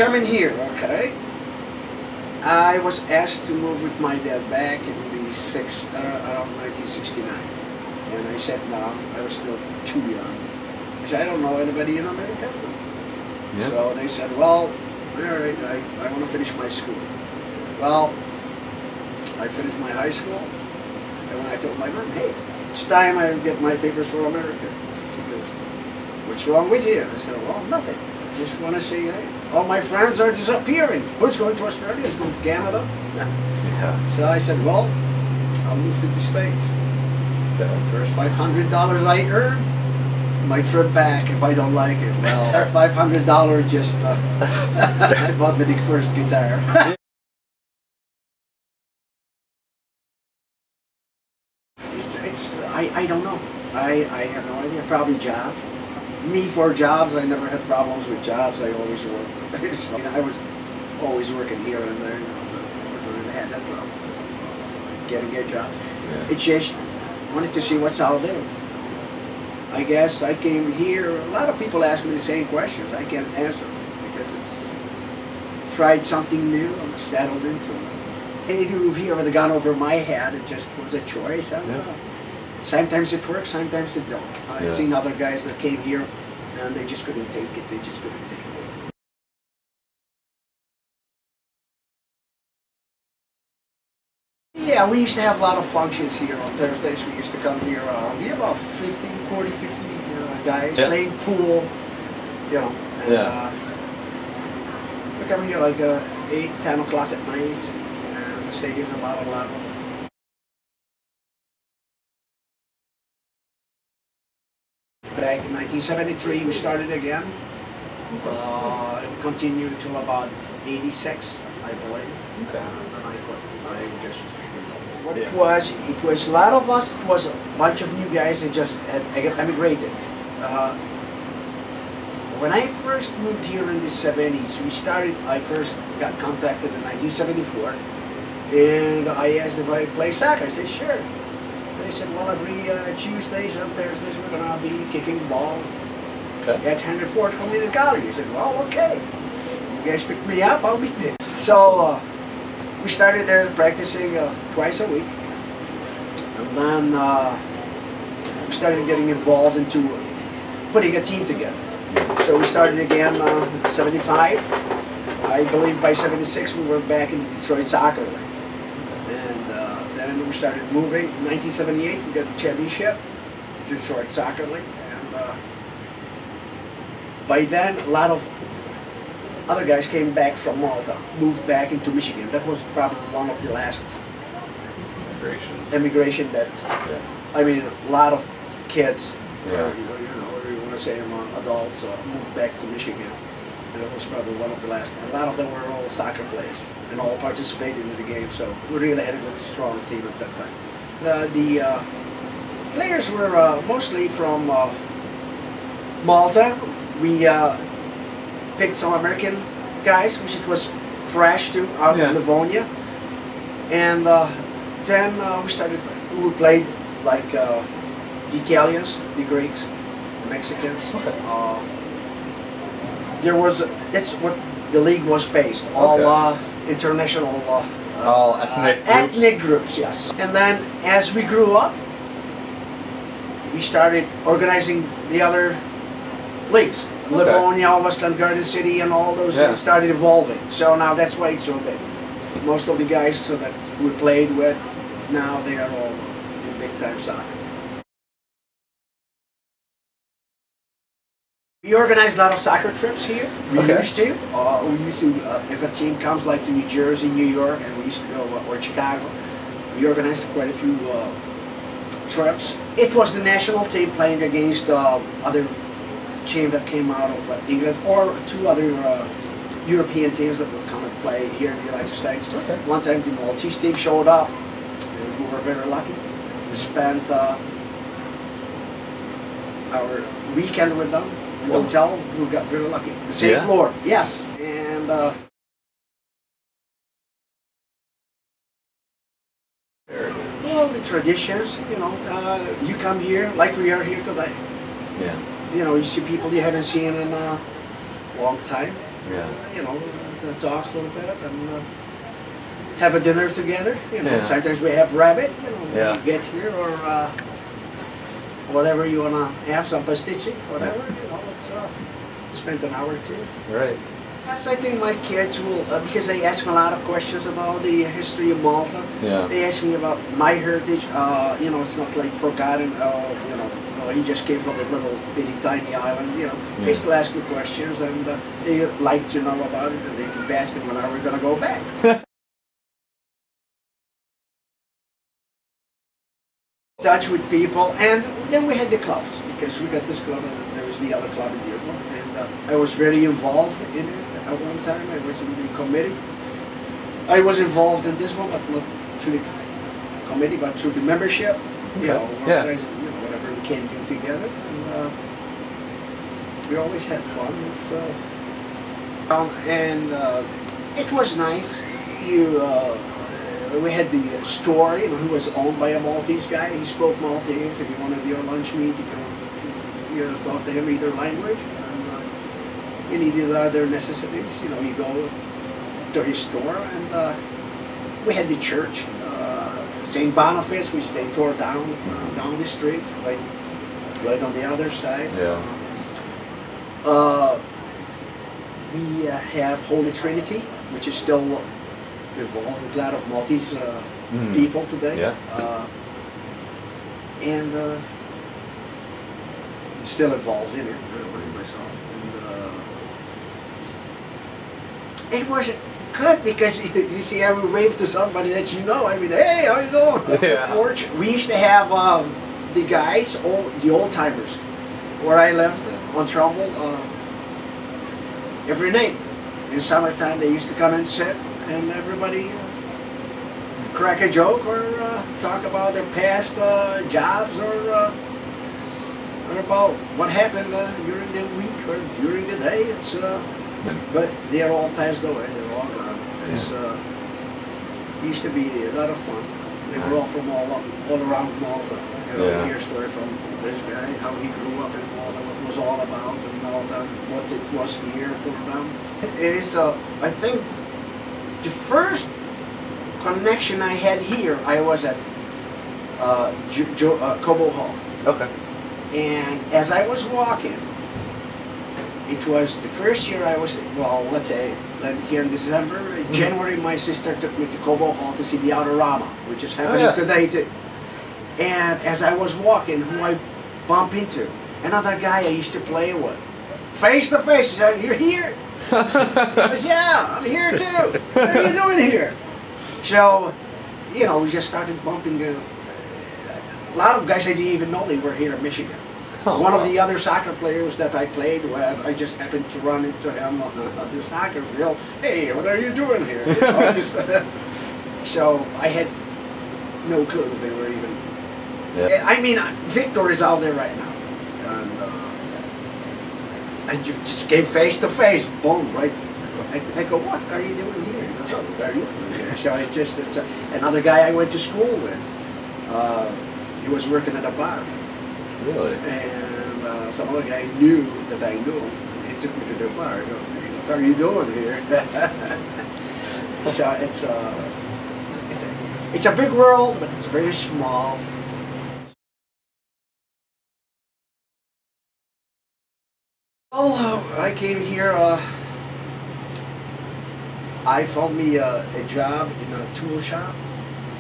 coming here, okay. I was asked to move with my dad back in the around 1969. And I said no, I was still too young. I said, I don't know anybody in America. Yeah. So they said, well, alright, I want to finish my school. Well, I finished my high school, and when I told my mom, hey, it's time I get my papers for America. She goes, what's wrong with you? I said, well, nothing. I just want to say, hey, all my friends are disappearing. Who's going to Australia? Who's going to Canada? Yeah. So I said, well, I'll move to the States. Yeah. First $500 I earn, my trip back if I don't like it. Well, that $500 just, I bought me the first guitar. I don't know. I have no idea. Probably jobs. Me for jobs, I never had problems with jobs. I always worked. So, you know, I was always working here and there. You know, so I never really had that problem. Getting a job. Yeah. It just wanted to see what's out there. I guess I came here. A lot of people ask me the same questions. I can't answer because it's tried something new. I'm settled into it. Anything move here with a gun over my head, it just was a choice. I don't know. Sometimes it works, sometimes it don't. I've seen other guys that came here and they just couldn't take it. They just couldn't take it. Yeah, we used to have a lot of functions here on Thursdays. We used to come here. We have about 50 guys playing pool, you know. And, we come here like 8, 10 o'clock at night. Stay here about 11. Back in 1973 we started again. It continued till about 86, I believe. Okay. And then I quit. I just, what it was a lot of us, it was a bunch of new guys that just had emigrated. When I first moved here in the 70s, I first got contacted in 1974. And I asked if I play soccer. I said, sure. So they said, well, every Tuesdays and Thursdays we're going to be kicking ball at 104th Community College. I said, well, okay. You guys picked me up, I'll be there. So we started there practicing twice a week. And then we started getting involved into putting a team together. So we started again in 75. I believe by 76 we were back in the Detroit Soccer League. Then we started moving. In 1978 we got the championship, the Detroit Soccer League, and by then a lot of other guys came back from Malta, moved back into Michigan. That was probably one of the last immigration that, I mean, a lot of kids, you know, you want to say adults, moved back to Michigan. And it was probably one of the last. A lot of them were all soccer players and all participated in the game, so we really had a good, strong team at that time. The players were mostly from Malta. We picked some American guys, which it was fresh too, out of Livonia. And then we played like the Italians, the Greeks, the Mexicans. That's what the league was based, all international, all ethnic groups, yes. And then as we grew up, we started organizing the other leagues. Livonia, Westland Garden City, and all those leagues started evolving. So now that's why it's so big. Most of the guys that we played with, now they are all in big time soccer. We organize a lot of soccer trips here. We used to. If a team comes like to New Jersey, New York, and we used to go, or Chicago, we organized quite a few trips. It was the national team playing against other team that came out of England, or two other European teams that would come and play here in the United States. One time the Maltese team showed up, and we were very lucky. We spent our weekend with them. In the hotel, we got very lucky. The same floor, yes. And well, the traditions, you know, you come here like we are here today. You know, you see people you haven't seen in a long time. Yeah. You know, to talk a little bit and have a dinner together. You know, Yeah. sometimes we have rabbit. You know, Yeah. when you get here or whatever you wanna have, some pastici, whatever. You know, let's spend an hour or two. Right. Yes, I think my kids will, because they ask me a lot of questions about the history of Malta. Yeah. They ask me about my heritage. You know, it's not like forgotten. You know, he just came from a little bitty tiny island. You know, they still ask me questions, and they like to know about it, and they keep asking when are we gonna go back. Touch with people, and then we had the clubs because we got this club, and there was the other club in Europe, and I was very involved in it. At one time, I was in the committee. I was involved in this one, but not through the committee, but through the membership. Okay. You know, Yeah. you know, whatever we can do together. And, we always had fun. It's, and it was nice. We had the store. You know, he was owned by a Maltese guy. He spoke Maltese. If you wanted your lunch meat, you talk to him either language. You needed other necessities, you know, you go to his store, and we had the church, St. Boniface, which they tore down the street, right on the other side. Yeah. We have Holy Trinity, which is still involved with a lot of Maltese people today. Yeah. And still involved in it, myself. It wasn't good because you see, I would wave to somebody that you know. I mean, hey, how you doing? Yeah. We used to have the guys, the old timers, where I lived on Trumbull, every night. In summertime, they used to come and sit, and everybody crack a joke or talk about their past jobs or about what happened during the week or during the day. It's but they're all passed away. They're all gone. It's used to be a lot of fun. They were all from all around Malta. You know, Yeah. hear a story from this guy, how he grew up in Malta, what it was all about in Malta, what it was here for them. It is, I think, the first connection I had here, I was at Cobo Hall. Okay. And as I was walking, it was the first year I was, well, let's say, here in December, January, my sister took me to Cobo Hall to see the Autorama, which is happening today too. And as I was walking, who I bump into? Another guy I used to play with. Face to face, he said, "You're here?" I said, "Yeah, I'm here too. What are you doing here?" So, you know, we just started bumping. A lot of guys I didn't even know they were here in Michigan. Oh, One of the other soccer players that I played with, I just happened to run into him on the soccer field. "Hey, what are you doing here?" So I had no clue that they were even. Yeah. I mean, Victor is out there right now, and I just came face to face, boom, right. I go, "What are you doing here?" He goes, "Oh, what are you doing here?" So it's another guy I went to school with. He was working at a bar. Really? And some other guy knew that I knew him. He took me to the bar. I go, "What are you doing here?" So it's a big world, but it's very small. Well, I came here. I found me a job in a tool shop,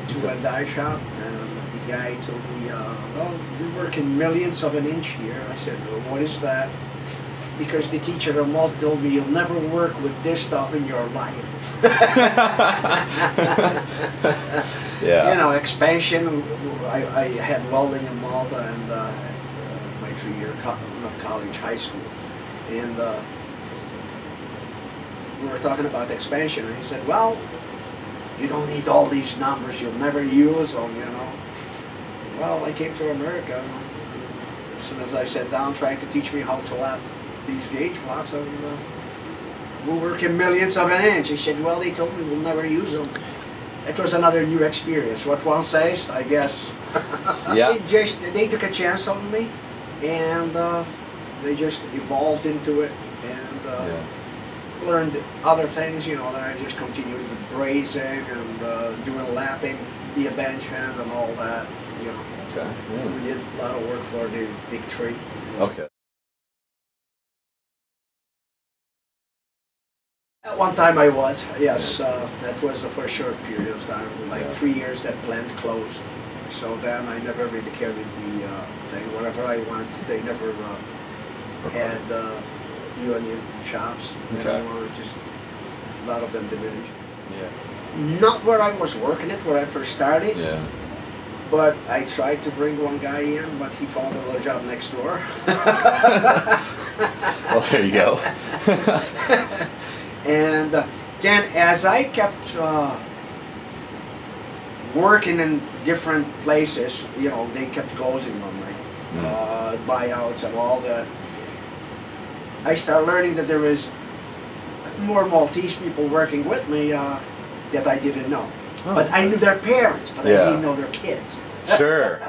tool and die shop, and the guy told me, "Well, we're working millions of an inch here." I said, "Well, what is that?" Because the teacher at Malta told me, "You'll never work with this stuff in your life." Yeah. You know, expansion. I had welding in Malta and my 3-year not college, high school, and we were talking about expansion, and he said, "Well, you don't need all these numbers. You'll never use them, you know." Well, I came to America. As soon as I sat down, trying to teach me how to lap these gauge blocks, and we're working millions of an inch. He said, "Well, they told me we'll never use them." It was another new experience. What one says, I guess. Yeah. They took a chance on me, and they just evolved into it, and learned other things, you know, then I just continued with brazing and doing lapping, be a bench hand and all that, you know. Okay. We did a lot of work for the big tree. Okay. At one time I was, yes, that was for a short period of time, like 3 years that plant closed. So then I never really carried the thing. Whatever I want, they never had union shops anymore. Just a lot of them diminished. Yeah. Not where I was working it, where I first started. Yeah. But I tried to bring one guy in, but he found another job next door. Well, there you go. And then as I kept working in different places, you know, they kept closing on me, buyouts and all that. I started learning that there was more Maltese people working with me that I didn't know. Oh. But I knew their parents, but I didn't know their kids. Sure.